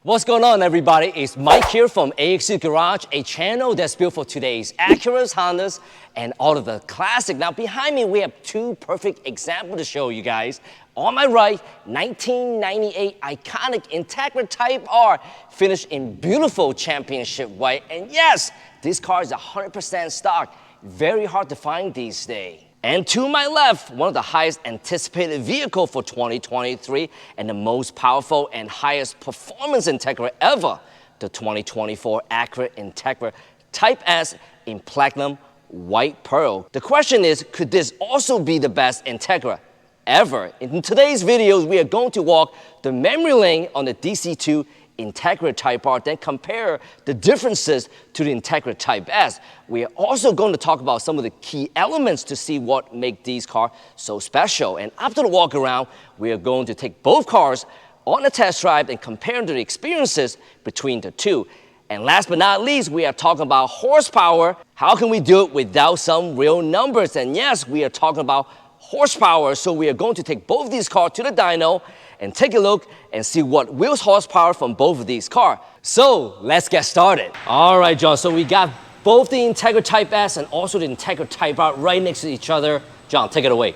What's going on, everybody? It's Mike here from AXU Garage, a channel that's built for today's Acuras, Hondas, and all of the classic. Now, behind me, we have two perfect examples to show you guys. On my right, 1998 iconic Integra Type-R, finished in beautiful championship white. And yes, this car is 100% stock. Very hard to find these days. And to my left, one of the highest anticipated vehicle for 2023 and the most powerful and highest performance Integra ever, the 2024 Acura Integra Type-S in platinum white pearl. The question is, could this also be the best Integra ever? In today's videos, we are going to walk the memory lane on the DC2 Integra Type-R, then compare the differences to the Integra Type-S. We are also going to talk about some of the key elements to see what make these cars so special. And after the walk around, we are going to take both cars on a test drive and compare the experiences between the two. And last but not least, we are talking about horsepower. How can we do it without some real numbers? And yes, we are talking about horsepower, so we are going to take both of these cars to the dyno and take a look and see what wheels horsepower from both of these cars. So let's get started. All right, John, so we got both the Integra Type-S and also the Integra Type-R right next to each other. John, take it away.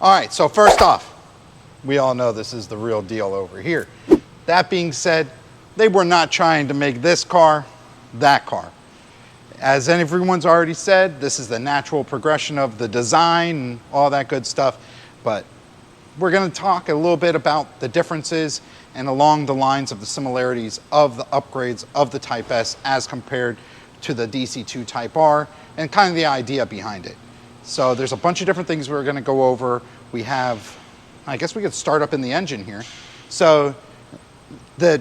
All right, so first off, we all know this is the real deal over here. That being said, they were not trying to make this car that car. As everyone's already said, this is the natural progression of the design and all that good stuff, but we're going to talk a little bit about the differences and along the lines of the similarities of the upgrades of the Type-S as compared to the DC2 Type-R and kind of the idea behind it. So there's a bunch of different things we're going to go over. We have, I guess we could start up in the engine here. So the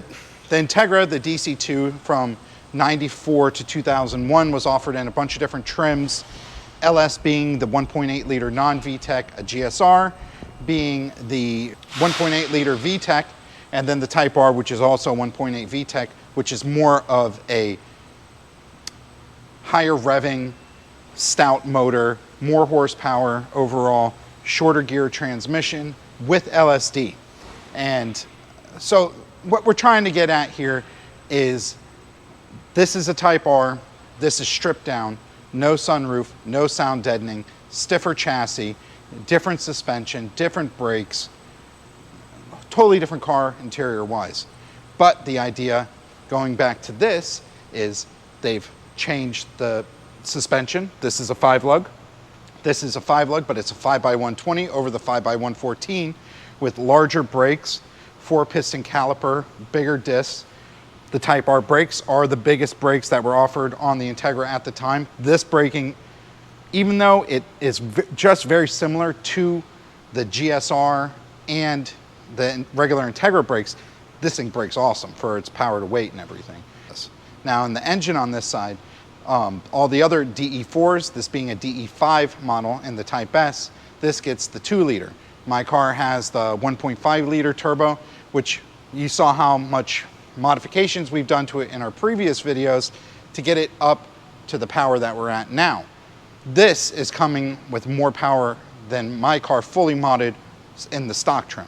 Integra, the DC2 from 94 to 2001 was offered in a bunch of different trims, LS being the 1.8 liter non-VTEC, a GSR being the 1.8 liter VTEC, and then the Type-R, which is also 1.8 VTEC, which is more of a higher revving, stout motor, more horsepower overall, shorter gear transmission with LSD. And so what we're trying to get at here is this is a Type-R, this is stripped down, no sunroof, no sound deadening, stiffer chassis, different suspension, different brakes, totally different car interior wise. But the idea going back to this is they've changed the suspension. This is a 5-lug. This is a 5-lug, but it's a 5x120 over the 5x114 with larger brakes, 4-piston caliper, bigger discs. The Type-R brakes are the biggest brakes that were offered on the Integra at the time. This braking, even though it is just very similar to the GSR and the regular Integra brakes, this thing brakes awesome for its power to weight and everything. Now in the engine on this side, all the other DE4s, this being a DE5 model in the Type-S, this gets the 2-liter. My car has the 1.5 liter turbo, which you saw how much modifications we've done to it in our previous videos to get it up to the power that we're at now. This is coming with more power than my car fully modded in the stock trim.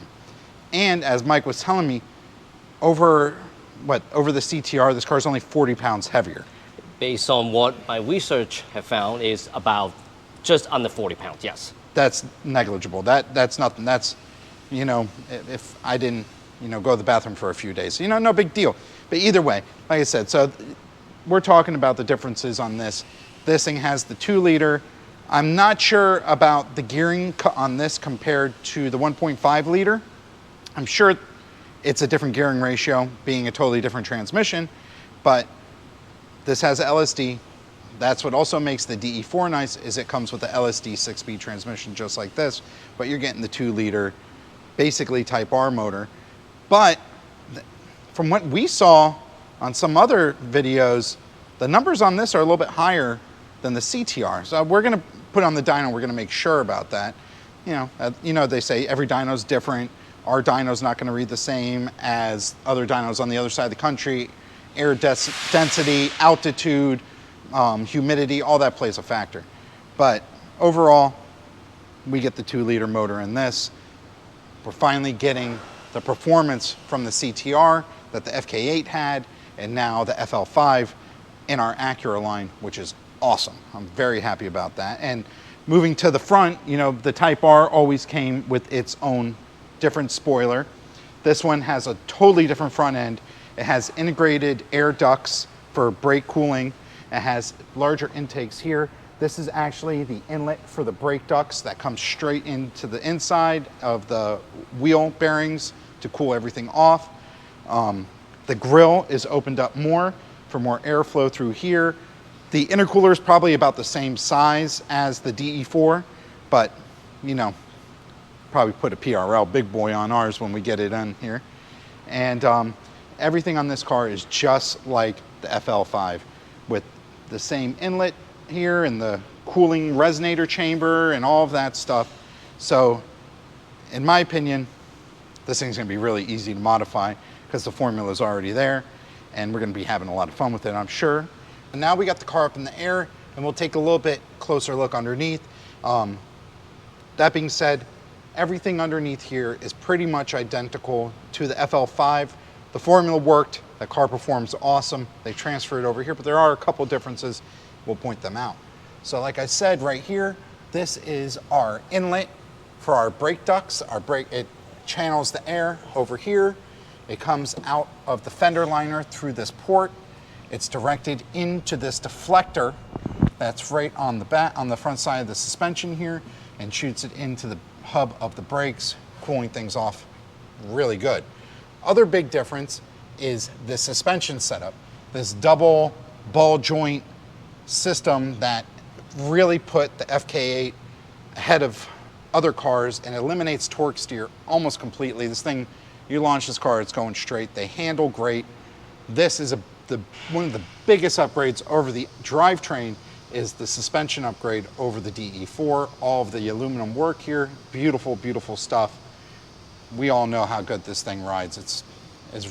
And as Mike was telling me, over the CTR, this car is only 40 pounds heavier. Based on what my research have found is about just under 40 pounds, yes. That's negligible. That's nothing. That's, you know, if I didn't, you know, go to the bathroom for a few days, you know, no big deal. But either way, like I said, so we're talking about the differences on this. This thing has the 2-liter. I'm not sure about the gearing on this compared to the 1.5 liter. I'm sure it's a different gearing ratio, being a totally different transmission, but this has LSD. That's what also makes the DE4 nice, is it comes with the LSD 6-speed transmission just like this, but you're getting the 2-liter, basically Type-R motor. But from what we saw on some other videos, the numbers on this are a little bit higher than the CTR. So we're going to put on the dyno, we're going to make sure about that. You know, they say every dyno's different. Our dyno's not going to read the same as other dynos on the other side of the country. Air density, altitude, humidity, all that plays a factor. But overall, we get the 2-liter motor in this. We're finally getting the performance from the CTR that the FK8 had, and now the FL5 in our Acura line, which is awesome. I'm very happy about that. And moving to the front, you know, the Type R always came with its own different spoiler. This one has a totally different front end. It has integrated air ducts for brake cooling. It has larger intakes here. This is actually the inlet for the brake ducts that comes straight into the inside of the wheel bearings to cool everything off. The grill is opened up more for more airflow through here. The intercooler is probably about the same size as the DE4, but you know, probably put a PRL big boy on ours when we get it in here. And everything on this car is just like the FL5 with the same inlet here and the cooling resonator chamber and all of that stuff. So in my opinion, this thing's gonna be really easy to modify because the formula is already there and we're gonna be having a lot of fun with it, I'm sure. And now we got the car up in the air and we'll take a little bit closer look underneath. That being said, everything underneath here is pretty much identical to the FL5. The formula worked, the car performs awesome. They transferred it over here, but there are a couple differences. We'll point them out. So like I said right here, this is our inlet for our brake ducts. It channels the air over here. It comes out of the fender liner through this port. It's directed into this deflector that's right on the back, on the front side of the suspension here, and shoots it into the hub of the brakes, cooling things off really good. Other big difference is the suspension setup. This double ball joint system that really put the FK8 ahead of other cars and eliminates torque steer almost completely. This thing, you launch this car, it's going straight. They handle great. This is one of the biggest upgrades over the drivetrain is the suspension upgrade over the DE4. All of the aluminum work here, beautiful, beautiful stuff. We all know how good this thing rides. It's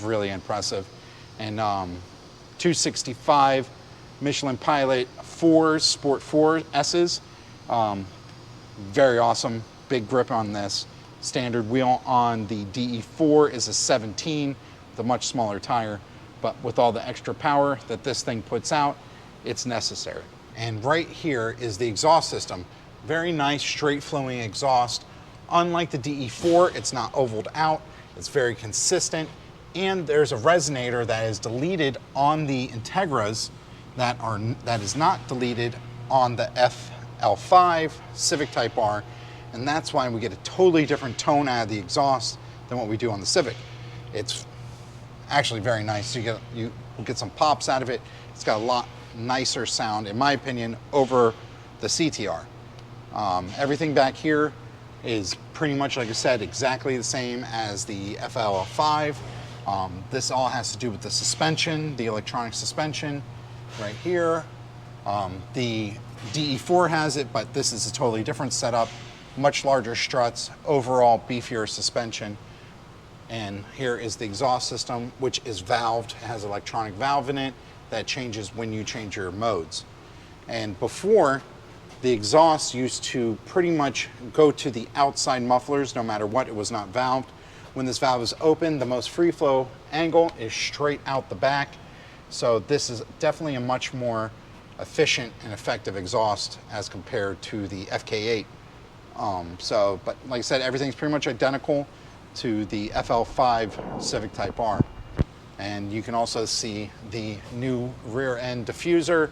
really impressive. And 265 Michelin Pilot 4s, Sport 4Ss. Very awesome, big grip on this. Standard wheel on the DE4 is a 17 with a much smaller tire, but with all the extra power that this thing puts out, it's necessary. And right here is the exhaust system. Very nice, straight flowing exhaust. Unlike the DE4, it's not ovaled out, it's very consistent, and there's a resonator that is deleted on the Integras that is not deleted on the FL5 Civic Type R, and that's why we get a totally different tone out of the exhaust than what we do on the Civic. It's actually very nice. You get some pops out of it. It's got a lot nicer sound, in my opinion, over the CTR. Everything back here is pretty much, like I said, exactly the same as the FL5. This all has to do with the suspension, the electronic suspension right here. The DE4 has it, but this is a totally different setup. Much larger struts, overall beefier suspension. And here is the exhaust system, which is valved. It has an electronic valve in it that changes when you change your modes. And before, the exhaust used to pretty much go to the outside mufflers no matter what, it was not valved. When this valve is open, the most free flow angle is straight out the back. So this is definitely a much more efficient and effective exhaust as compared to the FK8. But like I said, everything's pretty much identical to the FL5 Civic Type R. And you can also see the new rear end diffuser,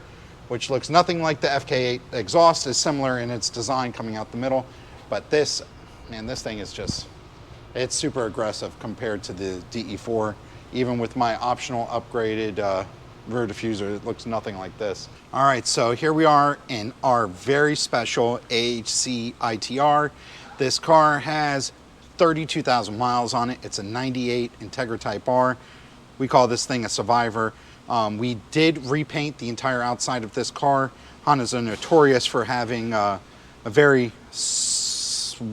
which looks nothing like the FK8. The exhaust is similar in its design coming out the middle, but this thing is just, it's super aggressive compared to the DE4. Even with my optional upgraded rear diffuser, it looks nothing like this. All right, so here we are in our very special AHC ITR. This car has 32,000 miles on it. It's a 98 Integra Type-R. We call this thing a survivor. We did repaint the entire outside of this car. Hondas are notorious for having a very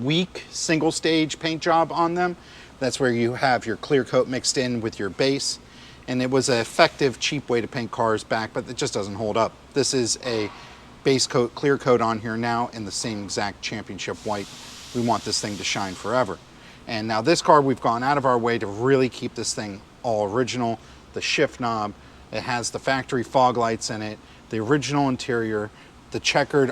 weak single stage paint job on them. That's where you have your clear coat mixed in with your base. And it was an effective, cheap way to paint cars back, but it just doesn't hold up. This is a base coat, clear coat on here now in the same exact championship white. We want this thing to shine forever. And now this car, we've gone out of our way to really keep this thing all original. The shift knob, it has the factory fog lights in it, the original interior, the checkered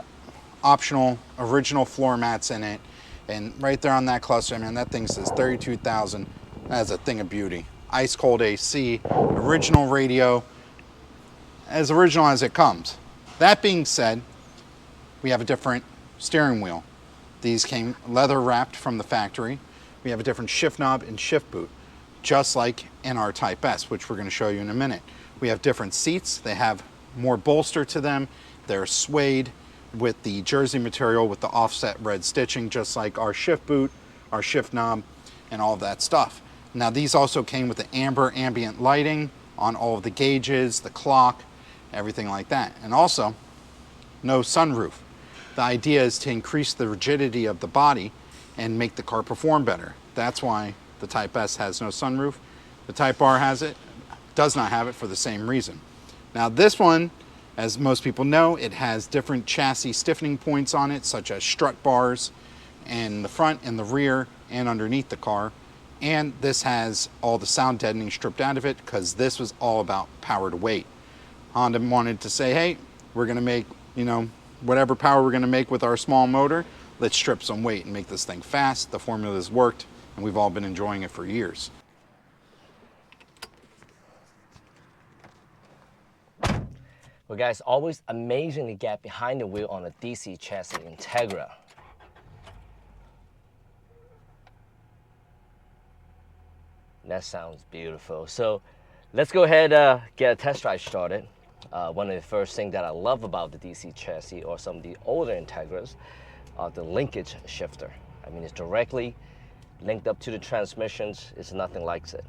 optional original floor mats in it. And right there on that cluster, man, that thing says 32,000. That's a thing of beauty. Ice cold AC, original radio, as original as it comes. That being said, we have a different steering wheel. These came leather wrapped from the factory. We have a different shift knob and shift boot, just like in our Type S, which we're going to show you in a minute. We have different seats. They have more bolster to them. They're suede with the jersey material with the offset red stitching, just like our shift boot, our shift knob, and all of that stuff. Now these also came with the amber ambient lighting on all of the gauges, the clock, everything like that. And also, no sunroof. The idea is to increase the rigidity of the body and make the car perform better. That's why the Type S has no sunroof. The Type R has it, does not have it for the same reason. Now this one, as most people know, it has different chassis stiffening points on it, such as strut bars in the front and the rear and underneath the car. And this has all the sound deadening stripped out of it because this was all about power to weight. Honda wanted to say, hey, we're gonna make, whatever power we're gonna make with our small motor, let's strip some weight and make this thing fast. The formula has worked and we've all been enjoying it for years. Well guys, always amazing to get behind the wheel on a DC chassis Integra. That sounds beautiful. So let's go ahead get a test drive started. One of the first things that I love about the DC chassis or some of the older Integras are the linkage shifter. I mean, it's directly linked up to the transmissions. It's nothing like it.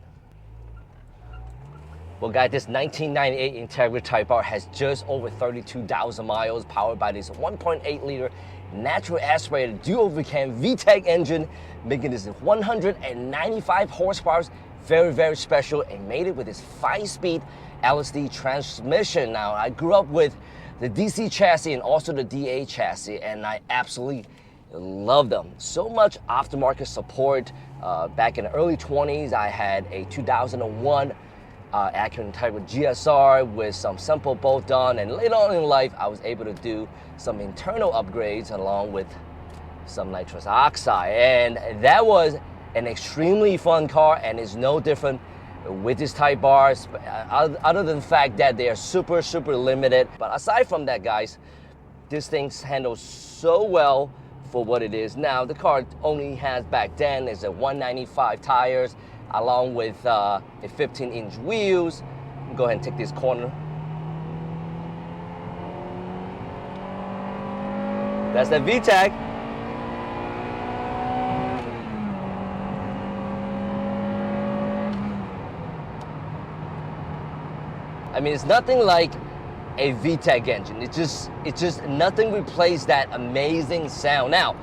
Well guys, this 1998 Integra Type-R has just over 32,000 miles, powered by this 1.8 liter natural aspirated dual cam VTEC engine, making this 195 horsepower, very, very special, and made it with this 5-speed LSD transmission. Now, I grew up with the DC chassis and also the DA chassis, and I absolutely love them. So much aftermarket support. Back in the early 20s, I had a 2001 Acura Integra GSR with some simple bolt-on, and later on in life I was able to do some internal upgrades along with some nitrous oxide, and that was an extremely fun car, and is no different with these Type-Rs, other than the fact that they are super limited. But aside from that guys, this thing handles so well for what it is. Now the car only has back then is a 195 tires along with a 15-inch wheels. Go ahead and take this corner. That's the VTEC. I mean, it's nothing like a VTEC engine. It's just nothing replaces that amazing sound. Now,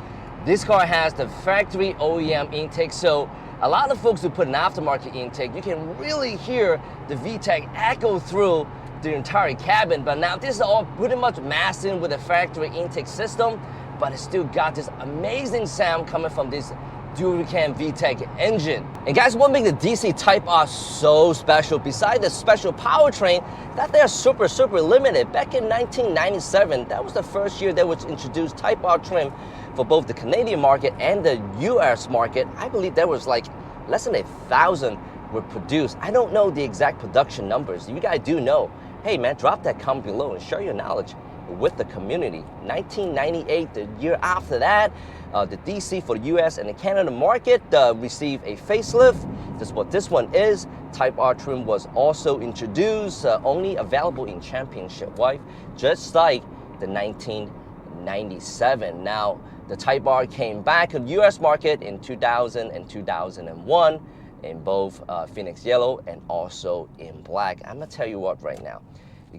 this car has the factory OEM intake, so a lot of folks who put an aftermarket intake, you can really hear the VTEC echo through the entire cabin. But now this is all pretty much masked in with a factory intake system, but it's still got this amazing sound coming from this dual cam VTEC engine. And guys, what makes the DC Type-R so special, besides the special powertrain, that they're super limited. Back in 1997, that was the first year that was introduced Type-R trim for both the Canadian market and the US market. I believe there was like less than 1,000 were produced. I don't know the exact production numbers. If you guys do know, hey man, drop that comment below and share your knowledge with the community. 1998, the year after that, the DC for the US and the Canada market received a facelift. This is what this one is. Type-R trim was also introduced, only available in championship white, just like the 1997. Now, the Type-R came back to the US market in 2000 and 2001 in both Phoenix Yellow and also in black. I'm gonna tell you what right now,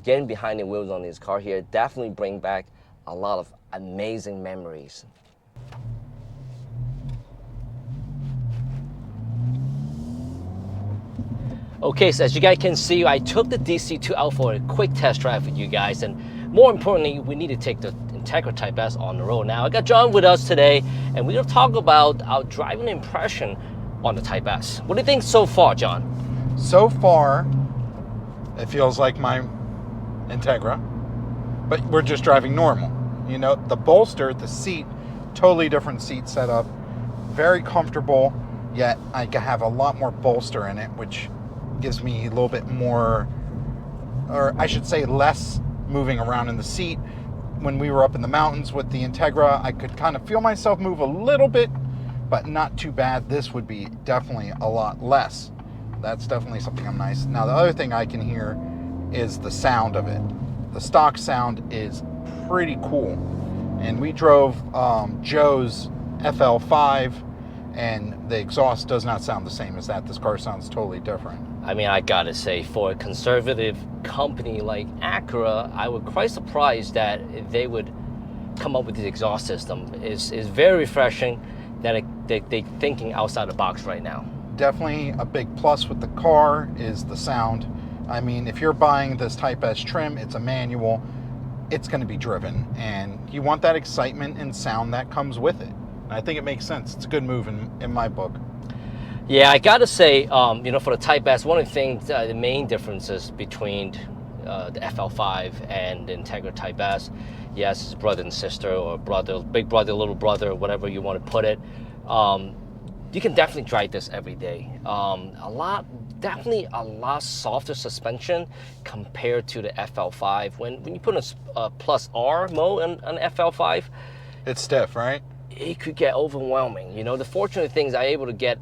getting behind the wheels on this car here definitely bring back a lot of amazing memories. Okay, so as you guys can see, I took the DC2 out for a quick test drive with you guys, and more importantly, we need to take the Integra Type-S on the road. Now, I got John with us today, and we're going to talk about our driving impression on the Type-S. What do you think so far, John? So far, it feels like my Integra, but we're just driving normal. You know, the bolster, the seat, totally different seat setup, very comfortable, yet I have a lot more bolster in it, which gives me a little bit more, or I should say less moving around in the seat. When we were up in the mountains with the Integra, I could kind of feel myself move a little bit, but not too bad. This would be definitely a lot less. That's definitely something I'm nice. Now, the other thing I can hear is the sound of it. The stock sound is pretty cool. And we drove Joe's FL5, and the exhaust does not sound the same as that. This car sounds totally different. I mean, I gotta say, for a conservative company like Acura, I was quite surprised that they would come up with this exhaust system. It's very refreshing that they're thinking outside the box right now. Definitely a big plus with the car is the sound. I mean, if you're buying this Type S trim, it's a manual, it's going to be driven, and you want that excitement and sound that comes with it. And I think it makes sense. It's a good move in my book. Yeah, I gotta say, you know, for the Type S, one of the things, the main differences between the FL5 and the Integra Type-S, yes, it's brother and sister, or brother, big brother, little brother, whatever you want to put it. You can definitely drive this every day. Definitely a lot softer suspension compared to the FL5. When you put a plus R mode on FL5, it's stiff, right? It could get overwhelming. You know, the fortunate thing is I'm able to get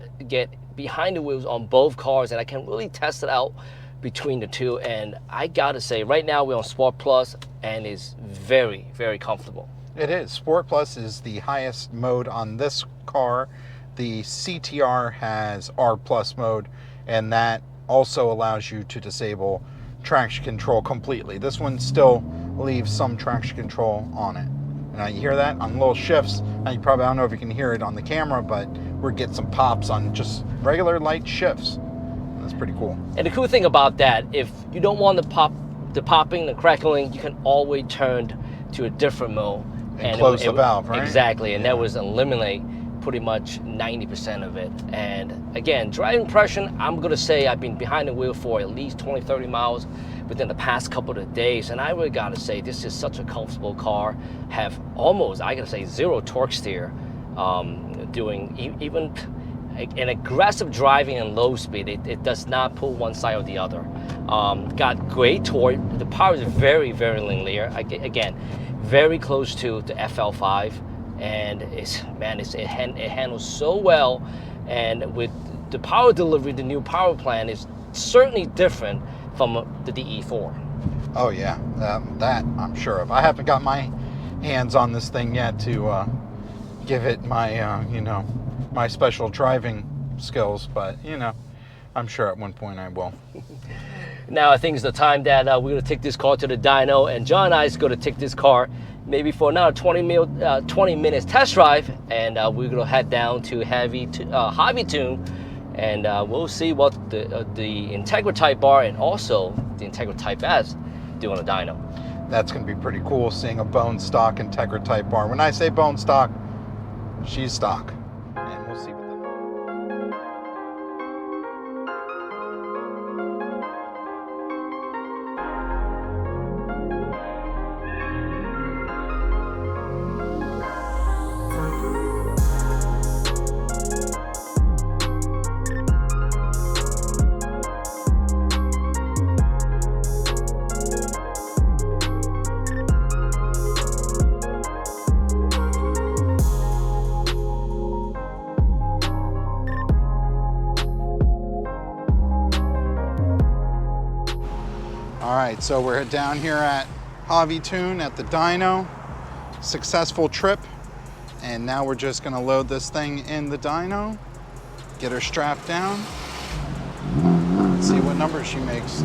behind the wheels on both cars, and I can really test it out between the two. And I gotta say, right now we're on Sport Plus, and it's very, very comfortable. It is. Sport Plus is the highest mode on this car. The CTR has R Plus mode, and that also allows you to disable traction control completely. This one still leaves some traction control on it. Now you hear that on little shifts. Now you probably, I don't know if you can hear it on the camera, but we're getting some pops on just regular light shifts. That's pretty cool. And the cool thing about that, if you don't want the popping, the crackling, you can always turn to a different mode. And close the valve, right? Exactly, and that was eliminate pretty much 90% of it. And again, driving impression, I'm gonna say I've been behind the wheel for at least 20, 30 miles within the past couple of days, and I really gotta say, this is such a comfortable car. Have almost, I gotta say, zero torque steer, doing even an aggressive driving and low speed. It does not pull one side or the other. Got great torque. The power is very, very linear. Again, very close to the FL5. And it handles so well, and with the power delivery, the new power plant is certainly different from the DE4. Oh yeah, that I'm sure of. I haven't got my hands on this thing yet to give it my you know, my special driving skills, but you know, I'm sure at one point I will. Now I think it's the time that we're going to take this car to the dyno, and John and I is going to take this car maybe for another 20 minutes test drive, and we're going to head down to Hobby Tune, and we'll see what the Integra Type-R and also the Integra Type-S do on the dyno. That's going to be pretty cool, seeing a bone stock Integra Type-R. When I say bone stock, she's stock, and we'll see what that. All right, so we're down here at Hobby Tune at the dyno. Successful trip, and now we're just gonna load this thing in the dyno, get her strapped down, let's see what number she makes.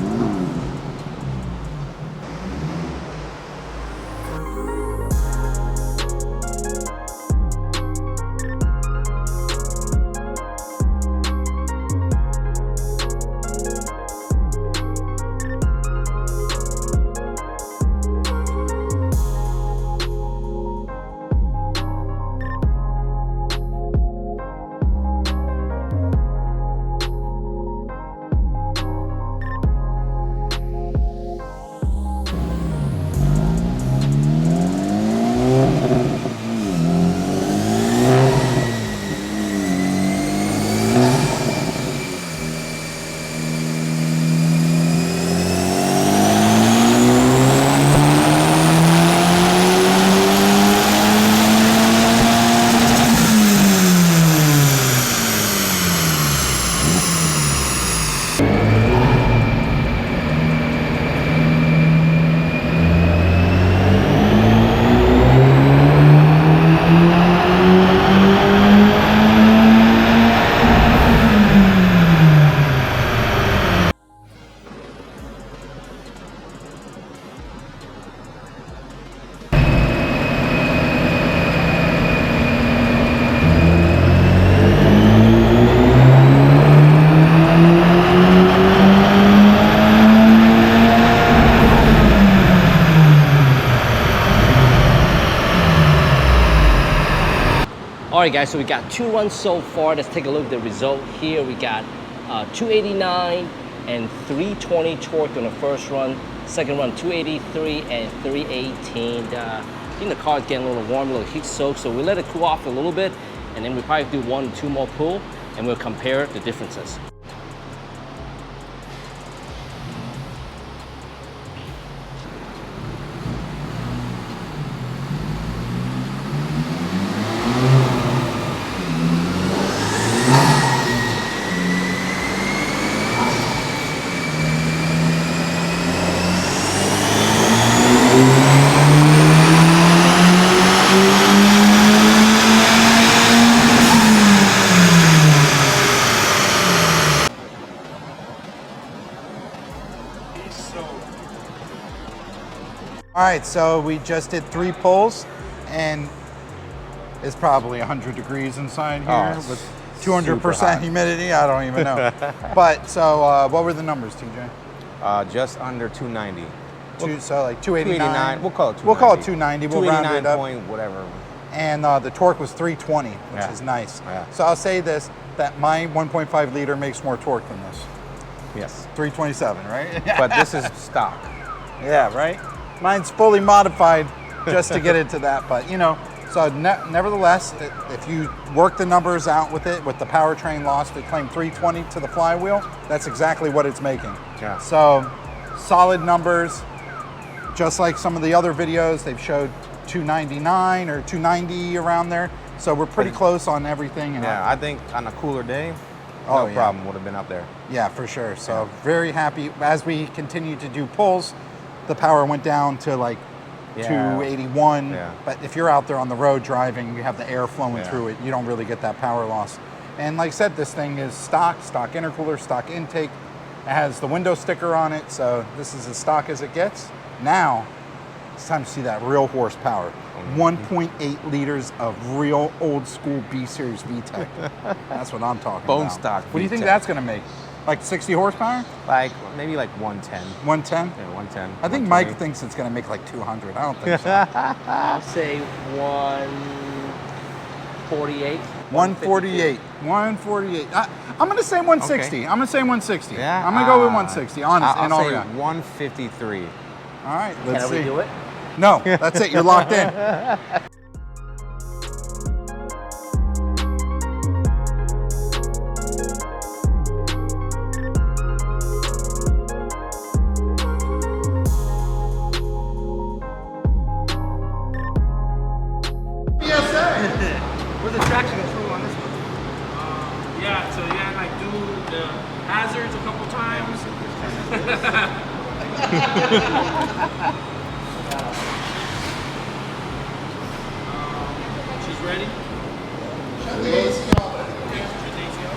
right, guys, so we got 2 runs so far. Let's take a look at the result here. We got 289 and 320 torque on the first run. Second run, 283 and 318. I think the car is getting a little warm, a little heat soaked, so we let it cool off a little bit, and then we probably do 1 or 2 more pull, and we'll compare the differences. All right, so we just did 3 pulls, and it's probably 100 degrees inside here with 200% humidity. I don't even know. But so, what were the numbers, TJ? Just under 290. So like 289. We'll call it 290. We'll call it 290. We'll round it up. Point whatever. And the torque was 320, which is nice. Yeah. So I'll say this, that my 1.5 liter makes more torque than this. Yes. 327, right? But this is stock. Yeah, right? Mine's fully modified just to get into that, but you know, so nevertheless, if you work the numbers out with it, with the powertrain loss, they claim 320 to the flywheel, that's exactly what it's making. Yeah. So solid numbers, just like some of the other videos, they've showed 299 or 290 around there. So we're pretty close on everything. Yeah, I think on a cooler day, no problem would have been up there. Yeah, for sure. So very happy. As we continue to do pulls, the power went down to like 281. Yeah. But if you're out there on the road driving, you have the air flowing through it, you don't really get that power loss. And like I said, this thing is stock intercooler, stock intake. It has the window sticker on it, so this is as stock as it gets. Now, it's time to see that real horsepower. 1.8 liters of real old school B-Series VTEC. That's what I'm talking Bone about. stock What do you think VTEC. that's gonna make? Like 60 horsepower? Like, maybe like 110. 110? Yeah, 110. I think Mike thinks it's gonna make like 200. I don't think so. I'll say 148. 148. 148. I'm gonna say 160. Okay. I'm gonna say 160. Yeah. I'm gonna go with 160. Honest. I'll in all say reality. 153. All right. Let's Can see. we do it? No, that's it. You're locked in. Where's the traction control on this one? Yeah, so like do the hazards a couple times. She's ready? Shut the AC off. Okay, shut the AC off.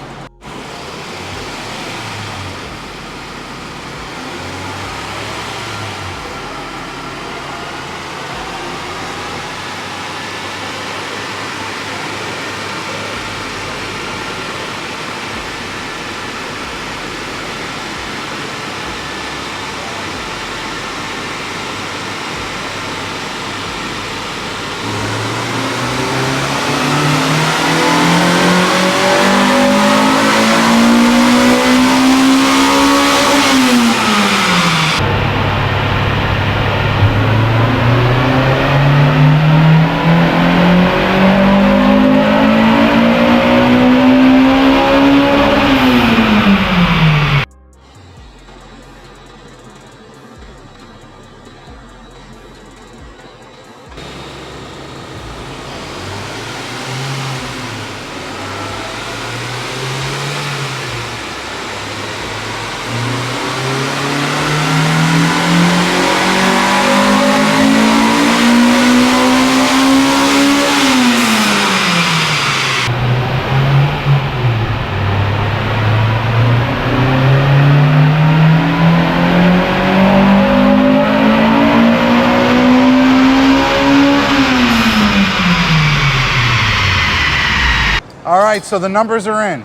All right, so the numbers are in.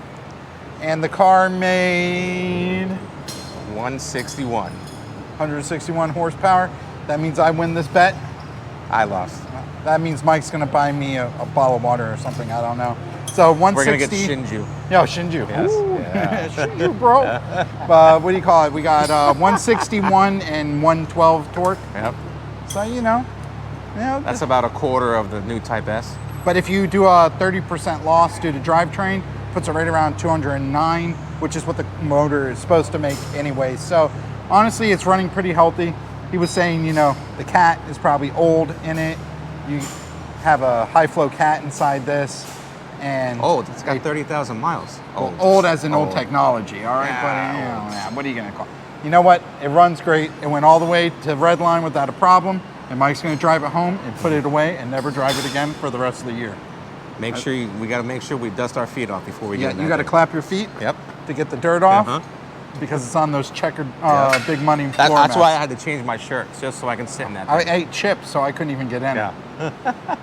And the car made 161. 161 horsepower. That means I win this bet. I lost. That means Mike's gonna buy me a bottle of water or something, I don't know. So 160. We're gonna get Shinju. Yo, Shinju. Yes. Ooh. Yeah. Shinju, bro. What do you call it? We got 161 and 112 torque. Yep. So, you know. That's about a quarter of the new Type S. But if you do a 30% loss due to drivetrain, puts it right around 209, which is what the motor is supposed to make anyway. So honestly, it's running pretty healthy. He was saying, you know, the cat is probably old in it. You have a high flow cat inside this. And Old, it's got 30,000 miles. Old. Old as in old technology, all right? Yeah, But you know, what are you gonna call it? You know what? It runs great. It went all the way to red line without a problem. And Mike's gonna drive it home and put it away and never drive it again for the rest of the year. Make sure we gotta make sure we dust our feet off before we get in You that gotta thing. clap your feet Yep. to get the dirt off. Uh-huh. Because it's on those checkered big money floor That's mats. why I had to change my shirt, just so I can sit in that I thing. ate chips, so I couldn't even get in. Yeah.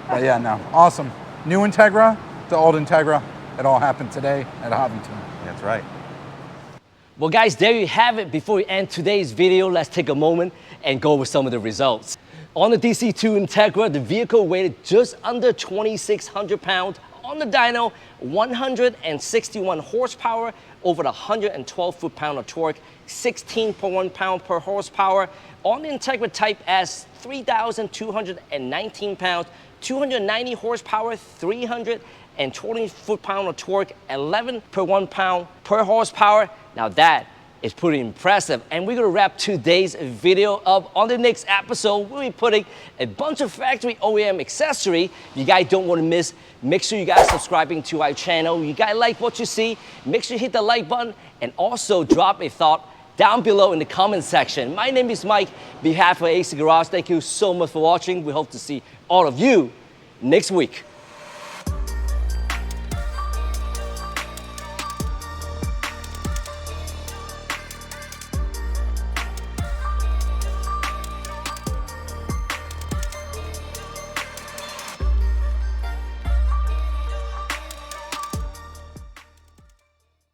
But yeah, no, awesome. New Integra to old Integra. It all happened today at Hobbyton. That's right. Well, guys, there you have it. Before we end today's video, let's take a moment and go over some of the results. On the DC2 Integra, the vehicle weighted just under 2,600 pounds. On the dyno, 161 horsepower, over the 112 foot-pound of torque, 16.1 pound per horsepower. On the Integra Type-S, 3,219 pounds, 290 horsepower, 320 foot-pound of torque, 11.1 pound per horsepower. Now that is pretty impressive. And we're gonna wrap today's video up. On the next episode, we'll be putting a bunch of factory OEM accessory you guys don't wanna miss. Make sure you guys subscribing to our channel. You guys like what you see, make sure you hit the like button and also drop a thought down below in the comment section. My name is Mike. On behalf of AC Garage, thank you so much for watching. We hope to see all of you next week.